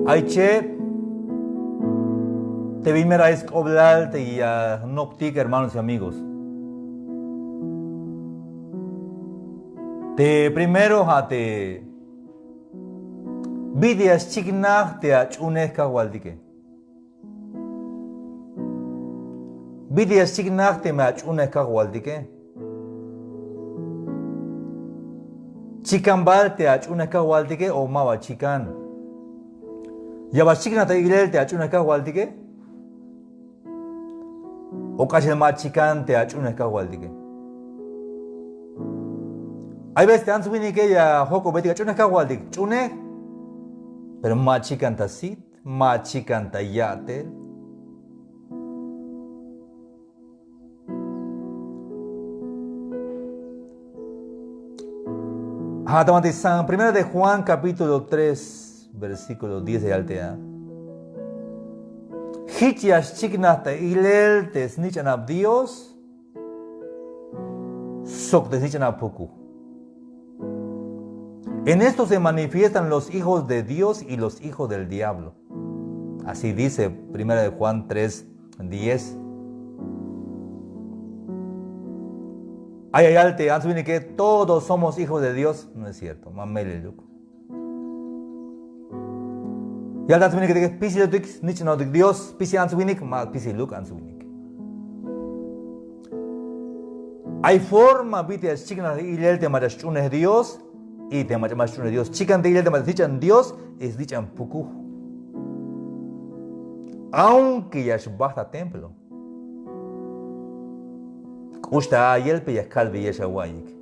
Aiche, te vimera es oblal te ya noptic, hermanos y amigos. Te primero te vidias chignach te achunesca waldike. Vidias chignach te me achunesca waldike. Chican te achunesca waldike o mawa chican. Yaba chikna te iglel te achunesca waldike. O casi ma chican te achunesca waldike. Hay veces te han subido que ya Joko Betty chune kawaldik chune, pero machi canta sit, machi canta yate. San primero de Juan capítulo 3 versículo 10 de altea. Hichias chignata ilel te snichanab Dios, sok te snichanab puku. En esto se manifiestan los hijos de Dios y los hijos del diablo. Así dice 1 de Juan 3:10. Hay alte, antes que todos somos hijos de Dios. No es cierto. Mamele luk. Y al antes que pisi luk, niche no Dios, pisi ansuinik, más pisi luk ansuinik. Hay forma, vite, chigna y el tema de Dios. Y te llamas de Dios. Chican de te dichan Dios es dichan puku. Aunque ya basta templo. Usta yelpe ya calve ya shawayik.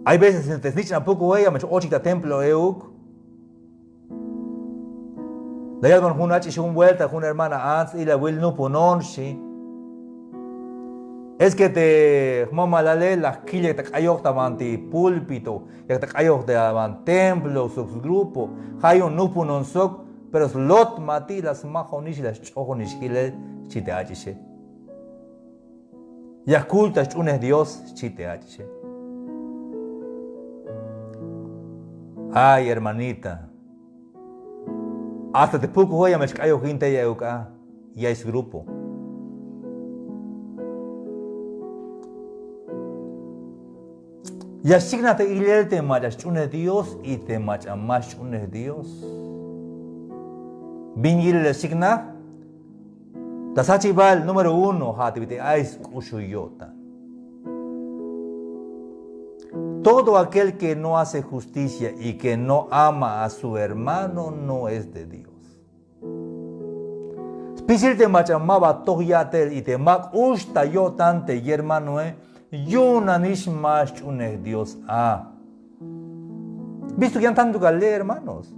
Hay veces te dichan puku ella me ochita templo euk. La llaman una chicha un vuelta con una hermana antes y la will no pononshi. Es que te mama la ley las quillas te cayó tamanti púlpito, te cayó de avan templo, su grupo, hay un nupo non sok, pero es lot mati las majonish las chojonish kile chite achishe. Ya cultas unes Dios chite achishe. Ay, hermanita, hasta te poco hoy me cayó gente ya uka, ya es grupo. Ya signa te ilel te machas chune Dios y te machamas chune Dios. Bingil le signa. Tasachibal número 1 hativite ais kushuyota. Todo aquel que no hace justicia y que no ama a su hermano no es de Dios. Spisil te machamaba tohyatel y te mak usta yo tante y hermano Yuna nishmash chune Dios a. Visto que han tanto que leer, hermanos.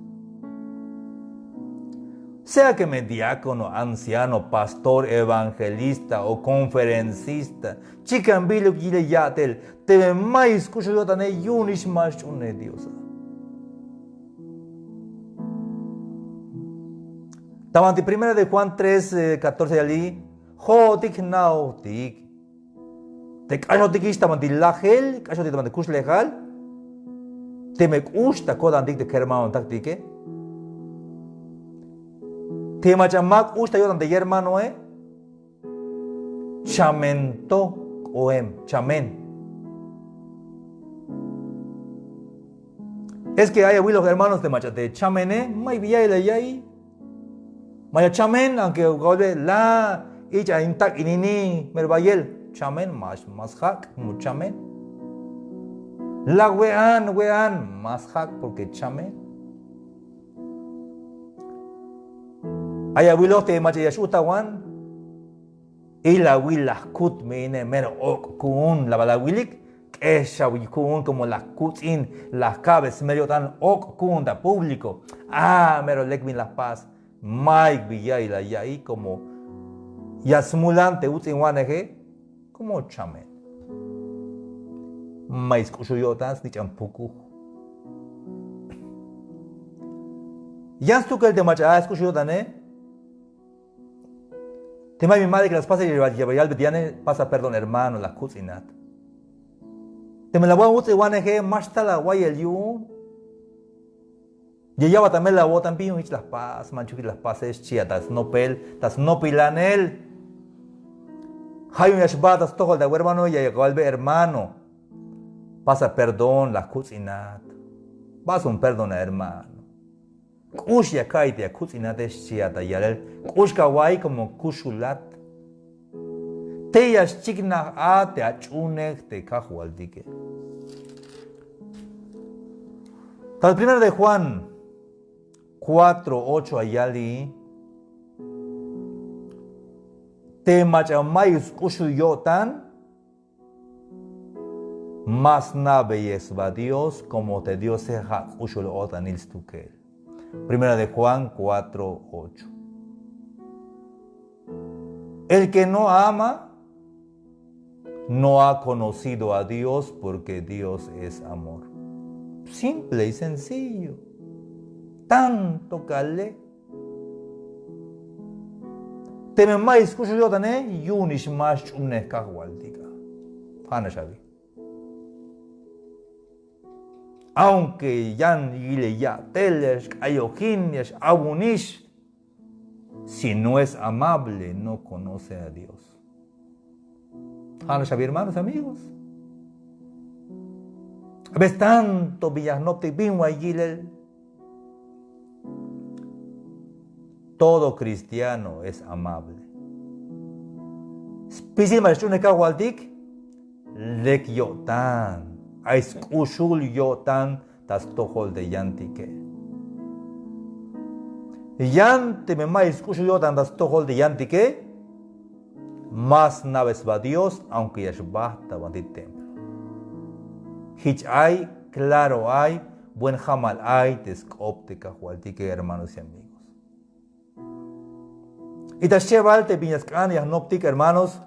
Sea que me diácono, anciano, pastor, evangelista o conferencista, chican bilu gile yatel, te ve mais kusho yotane yunishmash chune Dios a. Tamanti 1 de Juan 3:14 allí, jotik nautik. Te callo te quista manti lagel, callo te manti kus legal. Te me gusta coda antik de kermano taktike. Te machamak gusta yo tante hermano chamento oem, chamen. Es que hay abuelos hermanos de machate chamene, mai vía y ahí. Maya chamen, aunque golpe la icha intak inini merbayel. Chamen más hak, muchamen. La wean, más hak porque chamen. Hay abuelos te macha yashuta wan. Y la wila kut mene mero ok kun la bala wilik. Esa wikun como las kutin, las cabes medio tan ok kun da público. Mero lekmin la paz. Mike villay la yai como yasmulante utin waneje. Como chamen. Mais kushuyotas ni champuku. Yanstu que el te macha escuchuyotane. Tema mi madre que las pasa y ya betiane pasa perdón hermano la cucinat. Te me la voy a usar guaneje más tala guay el yu. Y ella va también la botan pio y las paz, mancho que las paz es chia, tas no pilanel. Hay unas batas todo de hermano y llegó al hermano. Pasa perdón la cucinat. Vas un perdón hermano. Kush ya kaite cucinat es chia ta yalel. Kush kawaii como kushulat. Te yas chigna a te achunek te kahualdike. Tal primero de Juan 4:8 ayali. Te machamayus kushuyotan. Más nave va Dios como te dio seja kushul otan ilstukel. Primera de Juan 4:8. El que no ama no ha conocido a Dios porque Dios es amor. Simple y sencillo. Tanto calé. Te me mais kushuyotane yunish más chumne kahwaldiga. Hana shabi. Aunque yan yile ya teles ayojinish abunish, si no es amable no conoce a Dios. Hana shabi, hermanos, amigos. A veces tanto villasnopte binwa yilel. Todo cristiano es amable. Spisil machune kahwaldik lek yotan. Ais ushul yotan tas tohol de yantike. Yante me mais ushul yotan tas tohol de yantike. Más naves va Dios, aunque ya basta va de templo. Hich hay, claro hay, buen jamal hay, tescopte kahwaldik, hermanos y amigos. Y te lleva te viñascan y agnoptic, hermanos.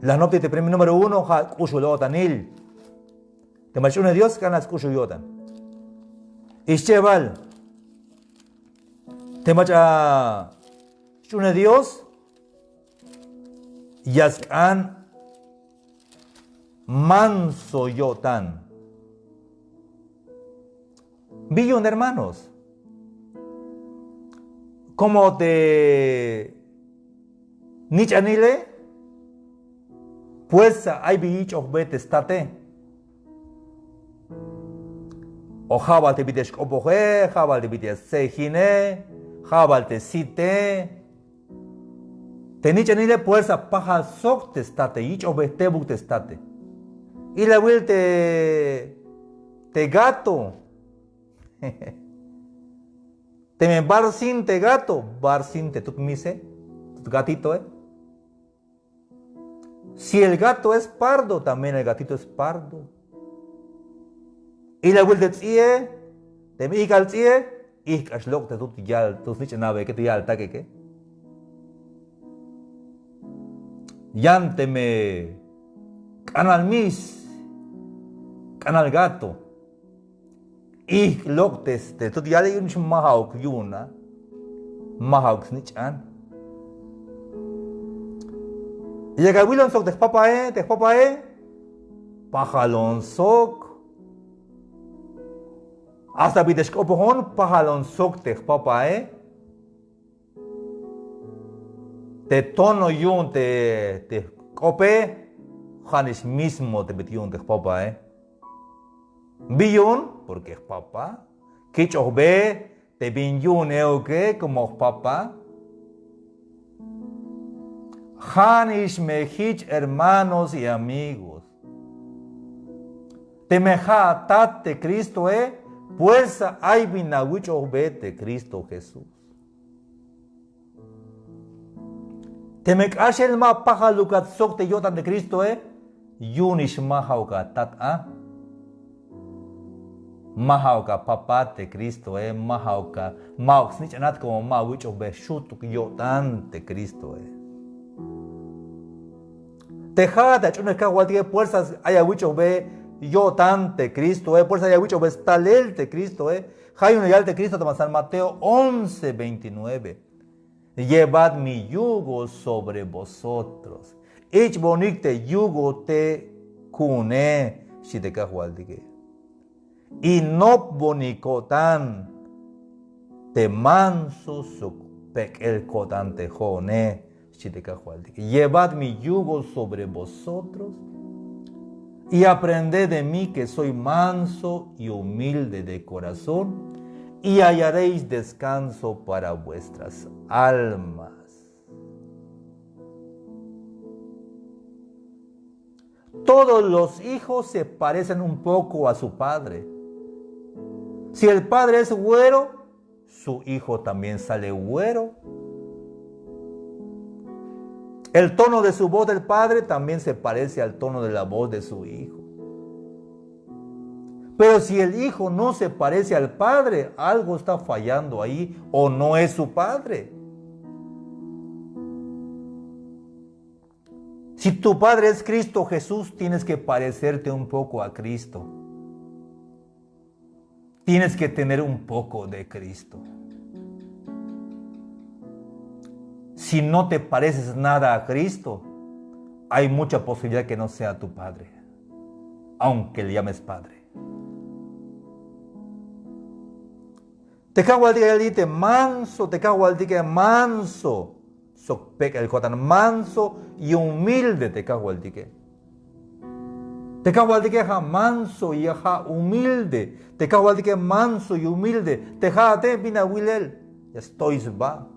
La nopti te premio número 1, kushulotanil. Te machune Dios, ganas kushuyotan. Y cheval. Te macha chune Dios. Yaskan manso yotan. Billón, hermanos. Como te nichanile, pues hay bicho vete estate. O jabal te bites copoje, jabal te bites sejine, jabal te site. Te nichanile, pues a paja sok te estate, ich vete buk te estate. Y la will te gato. Te me barsin te gato, barsin te tut mise, tut gatito, Si el gato es pardo, también el gatito es pardo. Y la vuelta tzie, te me igal tzie, ich ashlok te tut yal, tus niche nave, que te yal taque que. Yánteme, canal mis, canal gato. Y loktes te tut yale yun mahauk yuna mahauk snichan y llega wilon sok te papae pajalon sok hasta bideshkopohon pajalon sok te papae te tono yun te cope janis mismo te betiun te papae Biyun, porque es papá. Kichobe, te binyun euke, como papá. Hanish mehich, hermanos y amigos. Te meja tate Cristo, pues hay binawichobe te Cristo Jesús. Te me el ma paja lukat sok te yotan de Cristo, yunish mahauka tat Mahauka papá de Cristo, Mahauka, Maux nichanat como Maucho beshutuk yotan de Cristo, Tejada, chune kawatie fuerzas ayawicho be yotan de Cristo, fuerzas ayawicho be stalel de Cristo, Hay un yal de Cristo de San Mateo 11:29. Llevad mi yugo sobre vosotros. Ich bonikte yugo te kune, si te kahualdige. Y no bonicotan te manso sukpek el cotan te jone. Llevad mi yugo sobre vosotros y aprended de mí que soy manso y humilde de corazón, y hallaréis descanso para vuestras almas. Todos los hijos se parecen un poco a su padre. Si el padre es güero, su hijo también sale güero. El tono de su voz del padre también se parece al tono de la voz de su hijo. Pero si el hijo no se parece al padre, algo está fallando ahí o no es su padre. Si tu padre es Cristo Jesús, tienes que parecerte un poco a Cristo. Tienes que tener un poco de Cristo. Si no te pareces nada a Cristo, hay mucha posibilidad que no sea tu padre, aunque le llames padre. Te cago al día te manso, te cago al día manso, sokpek el cotan manso y humilde te cago al día. Te cago al día manso y humilde, te cago al día manso y humilde, te jate pina wilel, ya estoy va.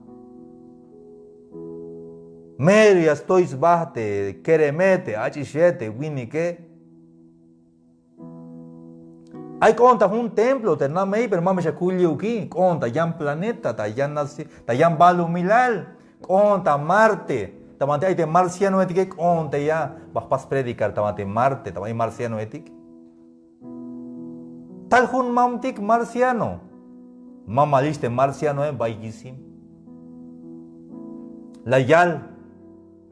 Mary estoy bate, queremete, achishete, winike. Hay conta un templo, ternamei, pero mame shakuliuki, conta yan planeta, tayan nasi, tayan balu milal, conta Marte, tamante hay de marciano etique, conta ya, vas predicar, tamante Marte, tamay marciano etique. Tal jun mamtik marciano, mamaliste marciano baigisim. La yal.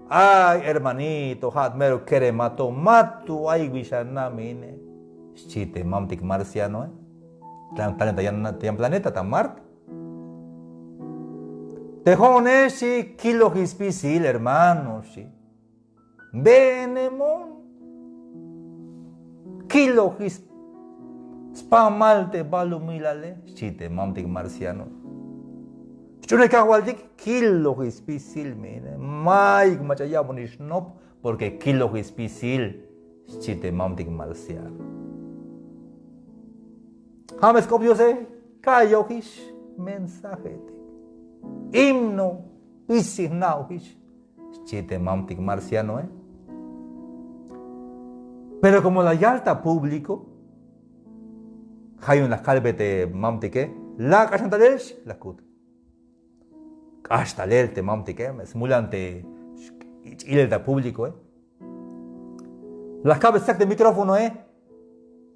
Ay, hermanito, hatmero kere mato, matu, ay, vishanamine. Chite, mamtik marciano, Tayan planeta, tan Marte. Tejone, si, kilo hispisil, hermano, si. Benemon. Kilo his. Spamalte, balumilale. Chite, mamtik marciano. Chune kawaldik kilo hispisil mine. Maik machayabonish nop porque kilo hispisil chite mamtik marcial. James copiose kayohish mensaje. Himno isignauhish chite mamtik marciano, Pero como la yalta público, hay una calvete mamtike, la cachantalesh la cut. Hasta leer te mamtike, simulante ilda público, Las cabezas de micrófono,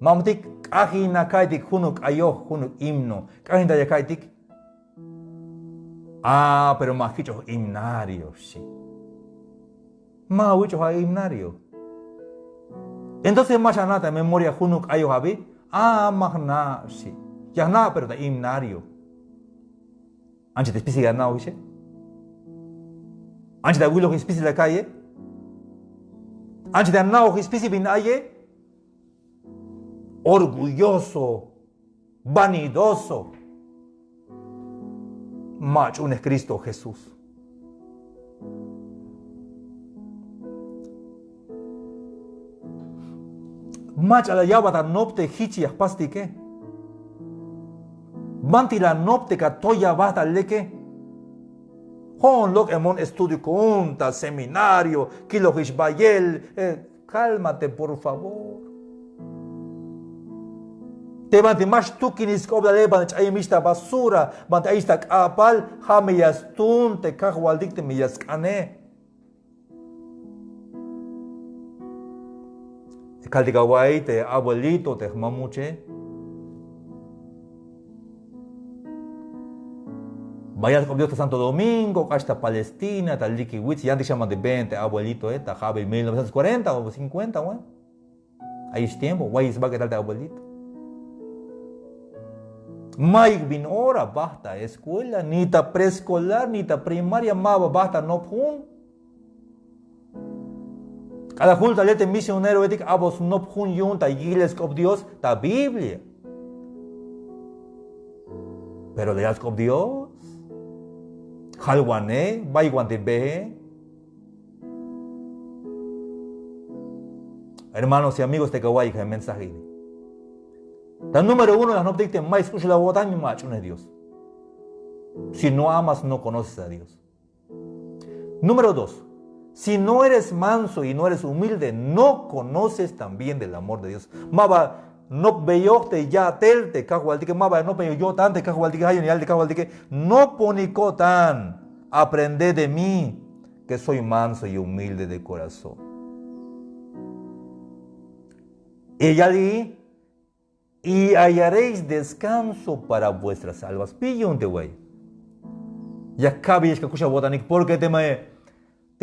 mamtik ahina kaitik hunuk ayo hunuk himno, kahina ya kaitik. Ah, pero más fichos himnarios, sí. Más fichos hay himnario. Entonces más nada memoria hunuk ayo habi. Ah, más nada, sí. Ya nada, pero de himnario. Antes de especie de nada, ¿sí? Antes de abuelo que especie de la calle. Antes de nada que especie de calle. Orgulloso, vanidoso. Macho, un es Cristo Jesús. Macho la llave tan nopte hichi aspastike. Manti la nopte toya bata leke. Hon lok emon estudio conta, seminario, kilo bayel. Cálmate, por favor. Te mante más tú quienes cobra levan mista basura, mante ahí está kapal, jame yastun, te cajualdik te miyaskane. Caldigawai te abuelito te mamuche. Vayas con Dios a Santo Domingo, hasta Palestina, tal Likiwitz, ya te llaman de 20, abuelito, Jabe 1940 o 50, bueno. Ahí es tiempo, guay, va a quedar de abuelito. Mike bin hora, basta escuela, ni ta preescolar, ni ta primaria, maba, basta no pun. Cada junta lete misionero etic abos no pun yunta, iglesia con Dios, ta Biblia. Pero le das con Dios. Halwane, baiguante be. Hermanos y amigos, te kawai el mensaje. El número uno, las no te dicen, más escucha la voz de mi macho, no es Dios. Si no amas, no conoces a Dios. Número dos, si no eres manso y no eres humilde, no conoces también del amor de Dios. Maba, no veo te ya tel te cajo al tique, maba, no veo yo tan te cajo al tique, hay ni al te cajo al tique, no ponico tan, aprende de mí, que soy manso y humilde de corazón. Ella di, y hallaréis descanso para vuestras almas. Pillonte, güey. Ya cabe que escucha botánico, porque te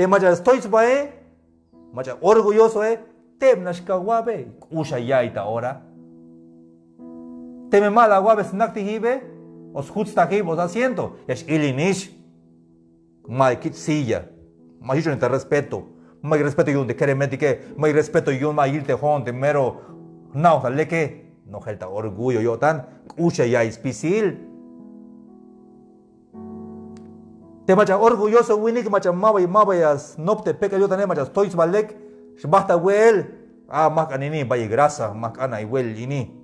macha estoy macha orgulloso, te mnashkawabe, usha ya ita ahora. Te me mala guabe snakti hibe, os hutsta hibe, os asiento, es ilinish. Mai kit silla, mai yo te respeto, mai respeto yo de queremetike, mai respeto yo mai irte honte mero, no, dale que. No falta orgullo, yo tan, usha ya es pisil. Te macha orgulloso, winik, macha mabayas, no te peca yo tan, macha estoy balek, basta wel, mak anini, vaya grasa, mak ana y wel ini.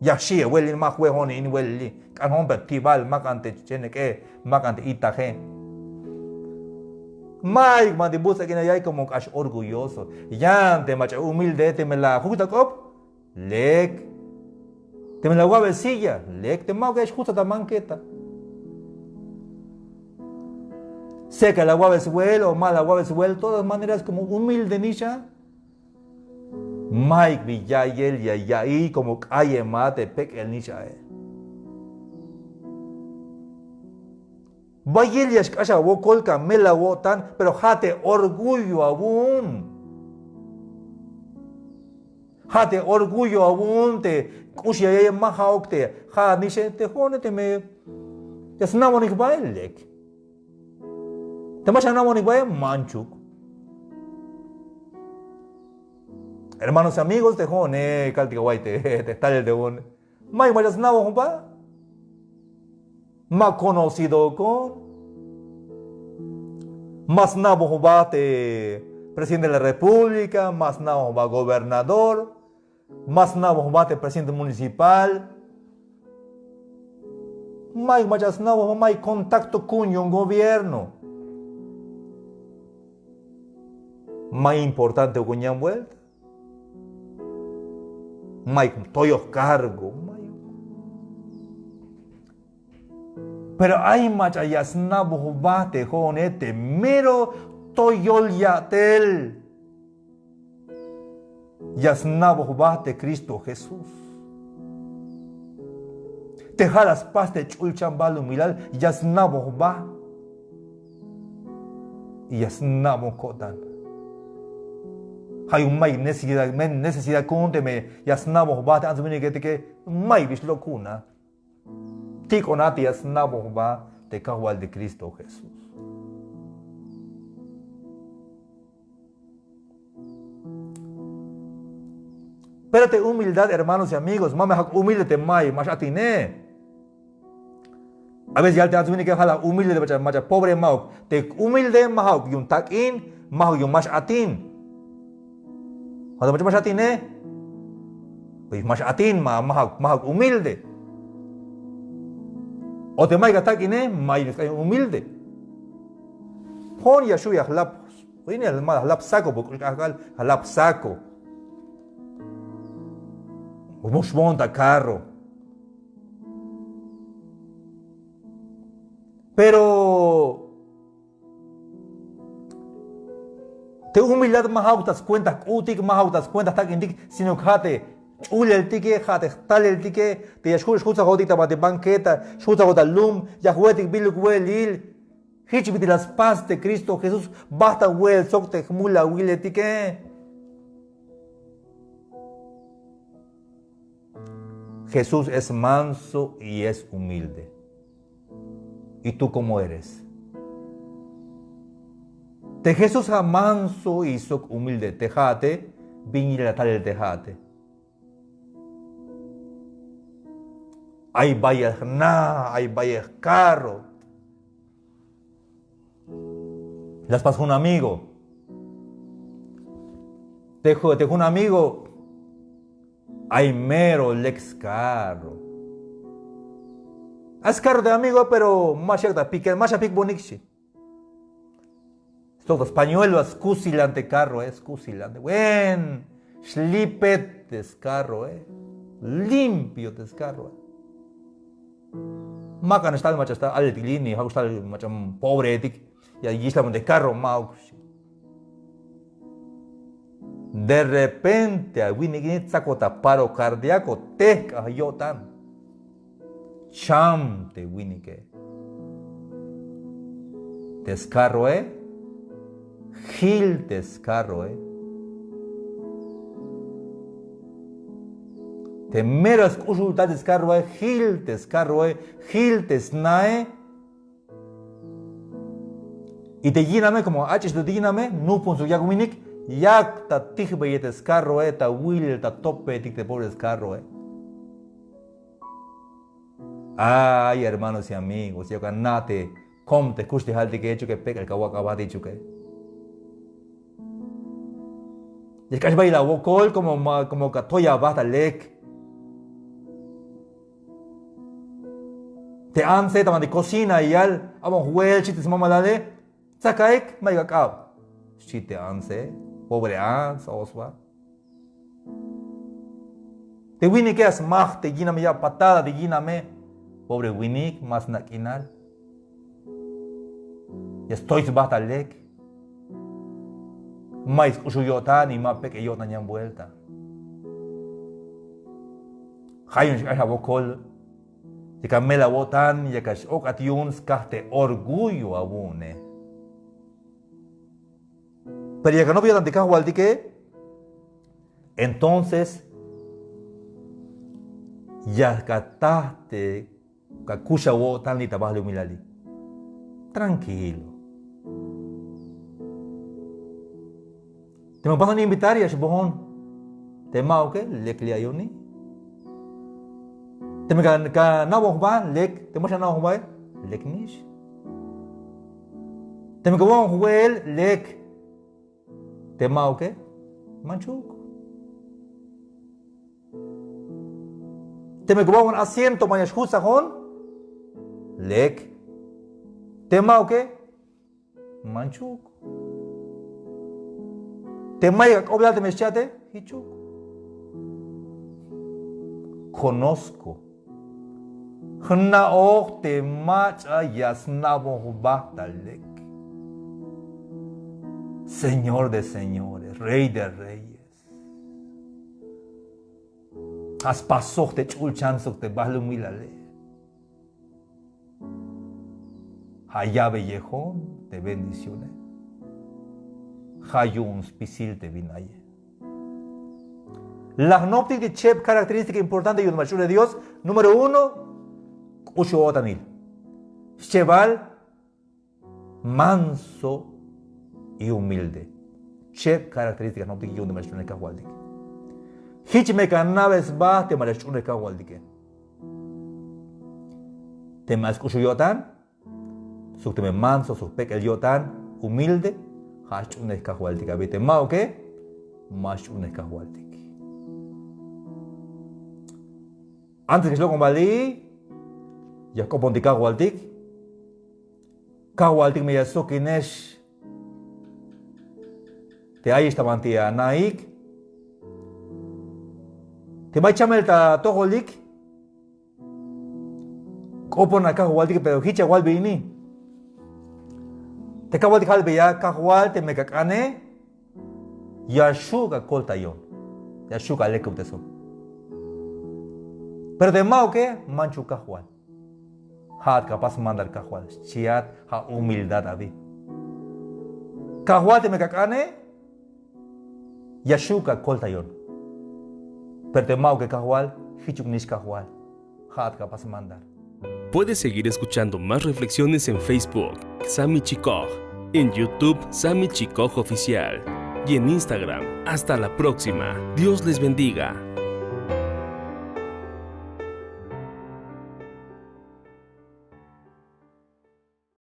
Ya shi, wel in mak wehon in wel li, kan hombre tibal, mak ante cheneke, mak ante itaje. Mike, mandibusa que ya hay como cash orgulloso, ya te macha humilde, te me la justa cop. Lek, te me la guave silla, lek, te mau que es justa ta manqueta. Seca la guave suel o mala guave suel, todas maneras como humilde nisha. Mike Villayel ya y como calle mate pek el nisha. Vayel ya escasha wo colca me la wotan, pero jate orgullo aún. Jate orgullo aún te kushia ya mahaokte ja nishe te jone te me te snamonik bailek te macha namonik bae manchuk. Hermanos y amigos te jone kaltika waite te tal de un mai machas nabo humpa más conocido con más nabo humpa te presidente de la república, más nabo humpa gobernador, más nabo bate presidente municipal, más nabo más contacto con un gobierno. Más importante que una vuelta. Más toyo cargo. Pero hay más allá nabo bate con este mero toyo yatel. Yasnabo bate Cristo Jesús. Te jalas paste chulchambalu milal, yasnabo ba. Yasnabo kodan. Hay un may necesidad conteme, yasnabo bate antes de que may bislocuna. Ticonati yasnabo ba te cahual de Cristo Jesús. Espérate humildad, hermanos y amigos. Mama humilde te mai, más atine. A veces ya te hace que jala humilde de macha pobre mau. Te humilde mau yun takin, mau yun más atin. Cuando más atine, pues más atin mau humilde. O te mai takine, mai humilde. Pon ya shuya halap. Oye, el mal halap saco, porque halap saco. Como monta carro. Pero te humildad más autas cuentas, utik más autas cuentas, tak indik, sino jate, ule el tique, jate, tal el tique, te yashkur shuta godita bate banqueta, shuta gota lum, yahuetik biluk welil, hichbit las paz de Cristo Jesús, basta wel sokte mula wile tique. Jesús es manso y es humilde. ¿Y tú cómo eres? Te Jesús es manso y sok humilde. Tejate, vinir a tal el tejate. Hay vaya hay vaya carro. Las pasó un amigo. Dejo un amigo. Hay mero lex carro. Es carro de amigo, pero más pic bonixi. Todo español es cusilante carro, es cusilante. Buen, slipet descarro, limpio descarro. Macan está el macho está al tilini, está el macho pobre etic y allí está de carro mau. De repente, a winigit sacota paro cardíaco, te cayó tan. Cham te winike. Descarro, Gil descarro, Te meras usulta descarro, Gil descarro, Gil desnae. Y te llename como H te llename, no punzo ya winik, ya ta tijbe y descarro, ta will, ta tope, tic de pobre descarro, Ay, hermanos y amigos, yo ganate, com te escuché halte que hecho que peca el kawakaba dicho que. Y es que baila wokol como katoya bata lek. Te anse taman de cocina y al abon huel chites mama dale, sakaek maiga kab. Chite anse, pobre ans oswa. Te wini que as mag te giname ya patada de giname. Pobre Winnick, más naquinal. Y estoy batalek. Mais usuyotan y más pequeñotan ya vuelta. Hayun shikasha bokol. Y camela botan y que ocatiuns caste orgullo abune. Pero ya que no vio tantica que entonces ya cataste. Kakusha wo tan ni tabah lumilali. Tranquilo. Te me pasan a invitar y a shbohon. Te mau que lek li ayoni. Te me ka na wo ba lek, te mo na wo ba lek nish. Te me ka wo huel lek. Te mau que manchuk. Te me ka wo un asiento mañas jusahon. Lek. Tema o qué? Manchuk. Tema y obla de mechate, hichuk. Conozco. Hna och te macha yasnabo bata lek. Señor de señores, Rey de reyes. Has pasó te chulchansok te balumilale. Hayá bellejón de bendiciones. Hayun spisil de vinaye. La gnóptica de chep característica importante y un mayor de Dios. Número 1, Ushu otanil. Cheval manso y humilde. Chep característica gnóptica y un mayor de Kahualdik. Hichme canaves ba te mayor de Kahualdik. Te mas Ushu yotan. Sucteme manso, suspec el yotan, humilde, hash un escahualtic. ¿Viste? ¿Ma o qué? Mash un escahualtic. Antes que se lo combalí, ya copon de cahualtic. Cahualtic me yaso kinesh. Te hay esta mantilla naik. Te va a echarme el tojolik. Copon a cahualtic, pero hicha walbini. Te acabo de dejar ya cajual te me cacane yashuga colta yo yashuga le eso. Pero de mao que manchu cajual hat capaz mandar cajual chiat ha humildad abi cajual te me cacane yashuga colta yo. Pero de mao que cajual hichuk nish cajual hat capaz mandar. Puedes seguir escuchando más reflexiones en Facebook, Sammy Chikoj, en YouTube, Sammy Chikoj Oficial y en Instagram. Hasta la próxima. Dios les bendiga.